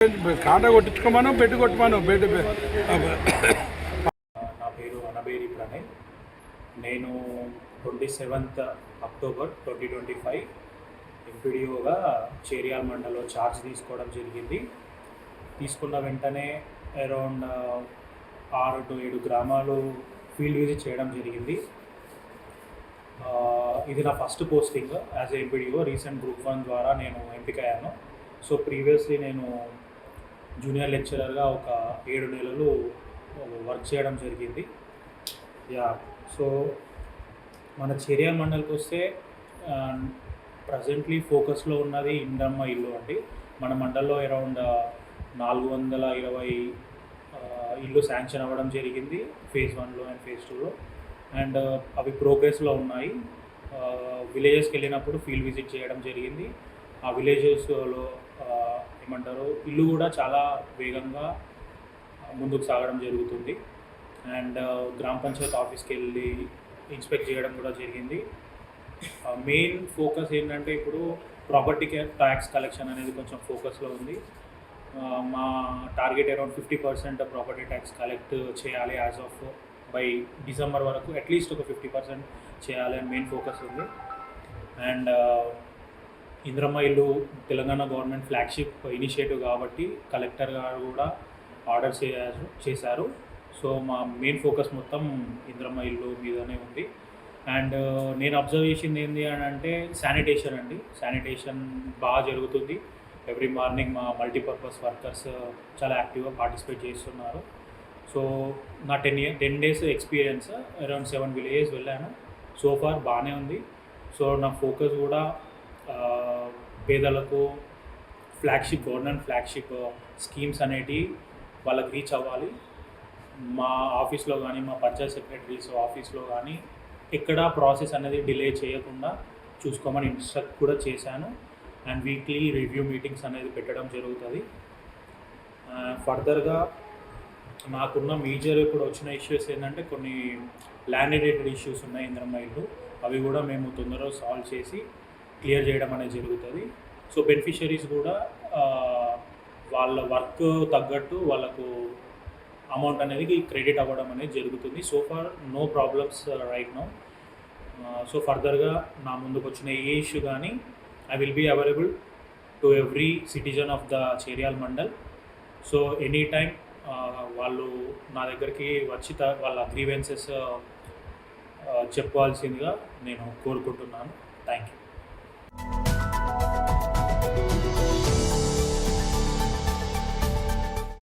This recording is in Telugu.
కాంట కొట్టించుకోమను బెడ్ కొట్టమను బెడ్. నా పేరు అనబేరి ప్రణయ్. నేను 27th అక్టోబర్ 2025 ఎంపీడీఓగా చేరియాల్ మండల్లో ఛార్జ్ తీసుకోవడం జరిగింది. తీసుకున్న వెంటనే అరౌండ్ 6 to 7 గ్రామాలు ఫీల్డ్ విజిట్ చేయడం జరిగింది. ఇది నా first posting as a MPDO. Recent group 1 ద్వారా నేను ఎంపికయ్యాను. సో ప్రీవియస్లీ నేను జూనియర్ లెక్చరర్గా ఒక 7 నెలలు వర్క్ చేయడం జరిగింది. సో మన చేరియాల్ మండల్కి వస్తే ప్రజెంట్లీ ఫోకస్లో ఉన్నది ఇంద్రమ్మ ఇల్లు అండి. మన మండల్లో అరౌండ్ 420 ఇల్లు శాంక్షన్ అవ్వడం జరిగింది ఫేజ్ 1లో అండ్ ఫేజ్ 2లో, అండ్ అవి ప్రోగ్రెస్లో ఉన్నాయి. విలేజెస్కి వెళ్ళినప్పుడు ఫీల్డ్ విజిట్ చేయడం జరిగింది. ఆ విలేజెస్లో ఏమంటారు ఇల్లు కూడా చాలా వేగంగా ముందుకు సాగడం జరుగుతుంది. అండ్ గ్రామ పంచాయతీ ఆఫీస్కి వెళ్ళి ఇన్స్పెక్ట్ చేయడం కూడా జరిగింది. మెయిన్ ఫోకస్ ఏంటంటే ఇప్పుడు ప్రాపర్టీ ట్యాక్స్ కలెక్షన్ అనేది కొంచెం ఫోకస్లో ఉంది. మా target around 50% property tax collect చేయాలి యాజ్ ఆఫ్ బై డిసెంబర్ వరకు. అట్లీస్ట్ ఒక 50% చేయాలి అని మెయిన్ ఫోకస్ ఉంది. అండ్ ఇంద్రమ్మ ఇల్లు తెలంగాణ గవర్నమెంట్ ఫ్లాగ్షిప్ ఇనిషియేటివ్ కాబట్టి కలెక్టర్ గారు కూడా ఆర్డర్ చేశారు. సో మా మెయిన్ ఫోకస్ మొత్తం ఇంద్రమ్మ ఇల్లు మీదనే ఉంది. అండ్ నేను అబ్జర్వ్ చేసింది ఏంటి అని అంటే శానిటేషన్ అండి. శానిటేషన్ బాగా జరుగుతుంది. ఎవ్రీ మార్నింగ్ మా మల్టీపర్పస్ వర్కర్స్ చాలా యాక్టివ్గా పార్టిసిపేట్ చేస్తున్నారు. సో నా 10 days ఎక్స్పీరియన్స్ అరౌండ్ 7 villages వెళ్ళాను. సో ఫార్ బాగానే ఉంది. సో నా ఫోకస్ కూడా పేదలకు గవర్నమెంట్ ఫ్లాగ్షిప్ స్కీమ్స్ అనేటివి వాళ్ళకి రీచ్ అవ్వాలి. మా ఆఫీస్లో కానీ మా పంచాయత్ సెక్రటరీస్ ఆఫీస్లో కానీ ఎక్కడ ప్రాసెస్ అనేది డిలే చేయకుండా చూసుకోమని ఇన్స్ట్రక్ట్ కూడా చేశాను. అండ్ వీక్లీ రివ్యూ మీటింగ్స్ అనేది పెట్టడం జరుగుతుంది. ఫర్దర్గా నాకున్న మేజర్ ఇప్పుడు వచ్చిన ఇష్యూస్ ఏంటంటే కొన్ని ల్యాండ్ రిలేటెడ్ ఇష్యూస్ ఉన్నాయి ఇంద్రమ్మ ఇల్లు. అవి కూడా మేము తొందరగా సాల్వ్ చేసి క్లియర్ చేయడం అనేది జరుగుతుంది. సో బెనిఫిషరీస్ కూడా వాళ్ళ వర్క్ తగ్గట్టు వాళ్ళకు అమౌంట్ అనేది క్రెడిట్ అవ్వడం అనేది జరుగుతుంది. So far no problems right now. So ఫర్దర్గా నా ముందుకు వచ్చిన ఏ ఇష్యూ కానీ I will be available to every citizen of the Cheriyal mandal. So any time వాళ్ళు నా దగ్గరికి వచ్చి వాళ్ళ గ్రీవెన్సెస్ చెప్పుకోవాల్సిందిగా నేను కోరుకుంటున్నాను. Thank you.